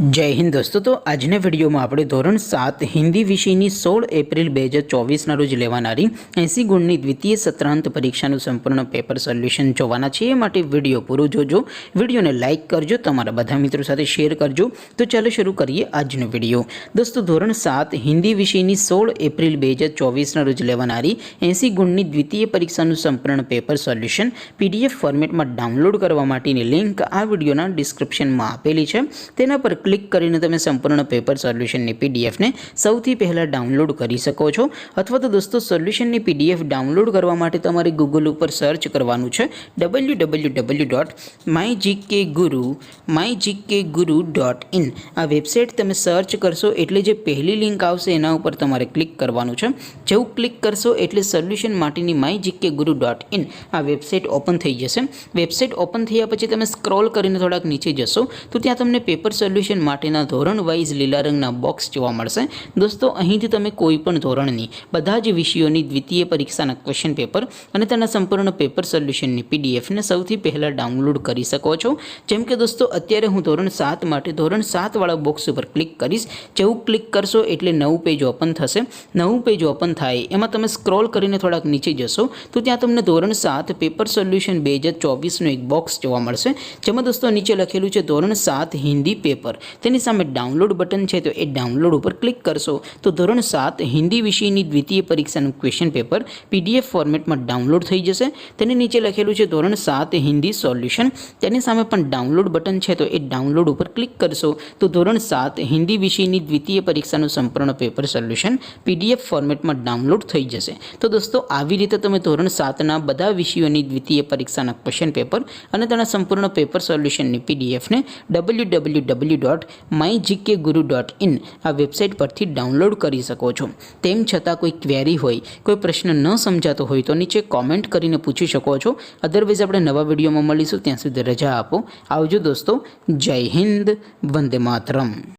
जय हिंद दोस्तों। तो આજના વિડીયોમાં આપણે ધોરણ 7 હિન્દી વિષયની 16 એપ્રિલ 2024ના રોજ લેવાનારી 80 ગુણની દ્વિતીય સત્રાંત પરીક્ષાનું સંપૂર્ણ પેપર સોલ્યુશન જોવાના છે। એ માટે વિડીયો પૂરો જોજો, વિડીયોને લાઇક કરજો, તમારા બધા મિત્રો સાથે શેર કરજો। તો ચાલો શરૂ કરીએ આજનો વિડીયો। દોસ્તો ધોરણ 7 હિન્દી વિષયની 16 એપ્રિલ 2024ના રોજ લેવાનારી 80 ગુણની દ્વિતીય પરીક્ષાનું સંપૂર્ણ પેપર સોલ્યુશન PDF ફોર્મેટમાં ડાઉનલોડ કરવા માટેની લિંક આ વિડીયોના ડિસ્ક્રિપ્શનમાં આપેલી છે। તેના પર ક્લિક કરીને તમે સંપૂર્ણ પેપર સોલ્યુશનની PDF ને સૌથી પહેલા ડાઉનલોડ કરી શકો છો। અથવા તો દોસ્તો સોલ્યુશનની PDF ડાઉનલોડ કરવા માટે તમારે ગૂગલ ઉપર સર્ચ કરવાનું છે www.mygkguru.in। આ વેબસાઇટ તમે સર્ચ કરશો એટલે જે પહેલી લિંક આવશે એના ઉપર તમારે ક્લિક કરવાનું છે। જેવું ક્લિક કરશો એટલે સોલ્યુશન માટેની mygkguru.in આ વેબસાઇટ ઓપન થઈ જશે। વેબસાઇટ ઓપન થયા પછી તમે સ્ક્રોલ કરીને થોડાક નીચે જશો તો ત્યાં તમને પેપર સોલ્યુશન માટેના ધોરણ વાઇઝ લીલા રંગના બોક્સ જોવા મળશે। દોસ્તો અહીંથી તમે કોઈ પણ ધોરણની બધા જ વિષયોની દ્વિતીય પરીક્ષાના ક્વેશ્ચન પેપર અને તેના સંપૂર્ણ પેપર સોલ્યુશનની PDF ને સૌથી પહેલાં ડાઉનલોડ કરી શકો છો। જેમ કે દોસ્તો અત્યારે હું ધોરણ 7 માટે ધોરણ 7 વાળા બોક્સ ઉપર ક્લિક કરીશ। જેવું ક્લિક કરશો એટલે નવું પેજ ઓપન થશે। નવું પેજ ઓપન થાય એમાં તમે સ્ક્રોલ કરીને થોડાક નીચે જશો તો ત્યાં તમને ધોરણ 7 પેપર સોલ્યુશન 2024નું એક બોક્સ જોવા મળશે। જેમાં દોસ્તો નીચે લખેલું છે ધોરણ 7 હિન્દી પેપર। તેની સામે ડાઉનલોડ બટન છે તો એ ડાઉનલોડ ઉપર ક્લિક કરશો તો ધોરણ 7 હિન્દી વિષયની દ્વિતીય પરીક્ષાનું ક્વેશ્ચન પેપર PDF ફોર્મેટમાં ડાઉનલોડ થઈ જશે। તેની નીચે લખેલું છે ધોરણ 7 હિન્દી સોલ્યુશન। તેની સામે પણ ડાઉનલોડ બટન છે તો એ ડાઉનલોડ ઉપર ક્લિક કરશો તો ધોરણ 7 હિન્દી વિષયની દ્વિતીય પરીક્ષાનું સંપૂર્ણ પેપર સોલ્યુશન PDF ફોર્મેટમાં ડાઉનલોડ થઈ જશે। તો દોસ્તો આવી રીતે તમે ધોરણ 7ના બધા વિષયોની દ્વિતીય પરીક્ષાના ક્વેશ્ચન પેપર અને તેના સંપૂર્ણ પેપર સોલ્યુશનની PDF ને www.mygkguru.in આ વેબસાઇટ પરથી ડાઉનલોડ કરી શકો છો। તેમ છતાં કોઈ ક્વેરી હોય, કોઈ પ્રશ્ન ન સમજાતો હોય તો નીચે કોમેન્ટ કરીને પૂછી શકો છો। અધરવાઇઝ આપણે નવા વિડીયોમાં મળીશું, ત્યાં સુધી રજા આપો। આવજો દોસ્તો। જય હિન્દ, વંદે માતરમ।